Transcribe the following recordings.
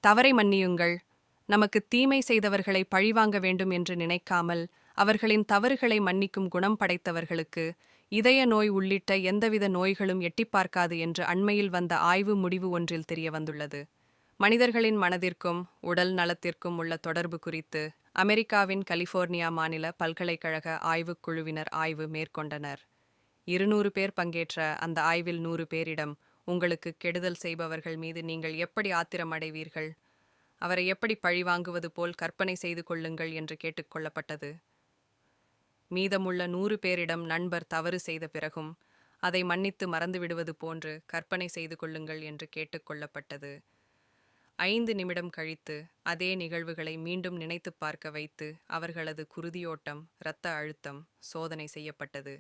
தவறை மன்னியுங்கள். நமக்கு தீமை செய்தவர்களை பழிவாங்க வேண்டும் என்று நினைக்காமல், அவர்களின் தவறுகளை மன்னிக்கும் குணம் படைத்தவர்களுக்கு இதய நோய் உள்ளிட்ட எந்தவித நோய்களும் எட்டிப் பார்க்காது என்று அண்மையில் வந்த ஆய்வு முடிவு ஒன்றில் தெரிய வந்துள்ளது. மனிதர்களின் மனதிற்கும் உடல் நலத்திற்கும் உள்ள தொடர்பு குறித்து அமெரிக்காவின் கலிபோர்னியா மாநில பல்கலைக்கழக ஆய்வுக் குழுவினர் ஆய்வு மேற்கொண்டனர். 200 பேர் பங்கேற்ற அந்த ஆய்வில் 100 பேரிடம், உங்களுக்கு கெடுதல் செய்பவர்கள் மீது நீங்கள் எப்படி ஆத்திரமடைவீர்கள், அவரை எப்படி பழிவாங்குவது போல் கற்பனை செய்து கொள்ளுங்கள் என்று கேட்டுக்கொள்ளப்பட்டது. மீதமுள்ள 100 பேரிடம் நண்பர் தவறு செய்த பிறகும் அதை மன்னித்து மறந்துவிடுவது போன்று கற்பனை செய்து கொள்ளுங்கள் என்று கேட்டுக்கொள்ளப்பட்டது. 5 நிமிடம் கழித்து அதே நிகழ்வுகளை மீண்டும் நினைத்துப் பார்க்க வைத்து அவர்களது குருதியோட்டம், இரத்த அழுத்தம் சோதனை செய்யப்பட்டது.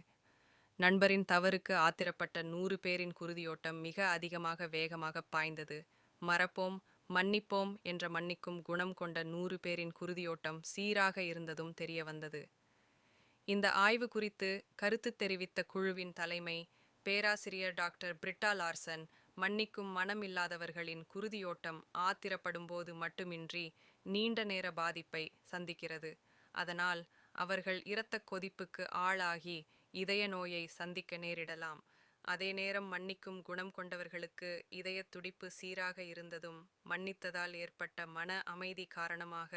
நண்பரின் தவறுக்கு ஆத்திரப்பட்ட 100 பேரின் குருதியோட்டம் மிக அதிகமாக வேகமாக பாய்ந்தது. மறப்போம், மன்னிப்போம் என்ற மன்னிக்கும் குணம் கொண்ட 100 பேரின் குருதியோட்டம் சீராக இருந்ததும் தெரிய வந்தது. இந்த ஆய்வு குறித்து கருத்து தெரிவித்த குழுவின் தலைமை பேராசிரியர் டாக்டர் பிரிட்டா லார்சன், மன்னிக்கும் மனம் இல்லாதவர்களின் குருதியோட்டம் ஆத்திரப்படும்போது மட்டுமின்றி நீண்ட நேர பாதிப்பை சந்திக்கிறது. அதனால் அவர்கள் இரத்த கொதிப்புக்கு ஆளாகி இதய நோயை சந்திக்க நேரிடலாம். அதே நேரம் மன்னிக்கும் குணம் கொண்டவர்களுக்கு இதய துடிப்பு சீராக இருந்ததும், மன்னித்ததால் ஏற்பட்ட மன அமைதி காரணமாக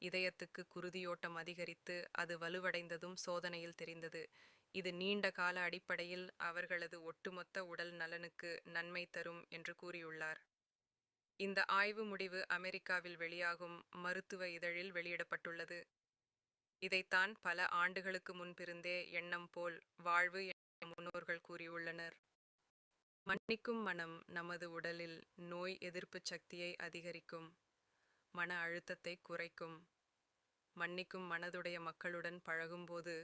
இதயத்துக்கு குருதியோட்டம் அதிகரித்து அது வலுவடைந்ததும் சோதனையில் தெரிந்தது. இது நீண்ட கால அடிப்படையில் அவர்களது ஒட்டுமொத்த உடல் நலனுக்கு நன்மை தரும் என்று கூறியுள்ளார். இந்த ஆய்வு முடிவு அமெரிக்காவில் வெளியாகும் மருத்துவ இதழில் வெளியிடப்பட்டுள்ளது. இதைத்தான் பல ஆண்டுகளுக்கு முன்பிருந்தே எண்ணம் போல் வாழ்வு என முன்னோர்கள் கூறியுள்ளனர். மன்னிக்கும் மனம் நமது உடலில் நோய் எதிர்ப்பு சக்தியை அதிகரிக்கும், மன அழுத்தத்தை குறைக்கும். மன்னிக்கும் மனதுடைய மக்களுடன் பழகும்போது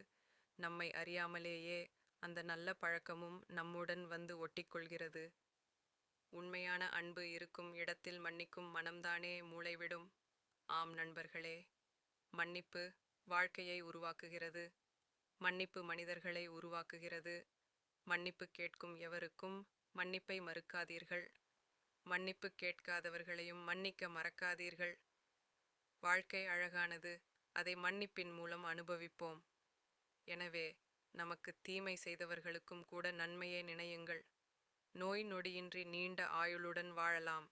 நம்மை அறியாமலேயே அந்த நல்ல பழக்கமும் நம்முடன் வந்து ஒட்டிக்கொள்கிறது. உண்மையான அன்பு இருக்கும் இடத்தில் மன்னிக்கும் மனம்தானே மூளைவிடும். ஆம் நண்பர்களே, மன்னிப்பு வாழ்க்கையை உருவாக்குகிறது. மன்னிப்பு மனிதர்களை உருவாக்குகிறது. மன்னிப்பு கேட்கும் எவருக்கும் மன்னிப்பை மறுக்காதீர்கள். மன்னிப்பு கேட்காதவர்களையும் மன்னிக்க மறக்காதீர்கள். வாழ்க்கை அழகானது, அதை மன்னிப்பின் மூலம் அனுபவிப்போம். எனவே நமக்கு தீமை செய்தவர்களுக்கும் கூட நன்மையை நினையுங்கள். நோய் நொடியின்றி நீண்ட ஆயுளுடன் வாழலாம்.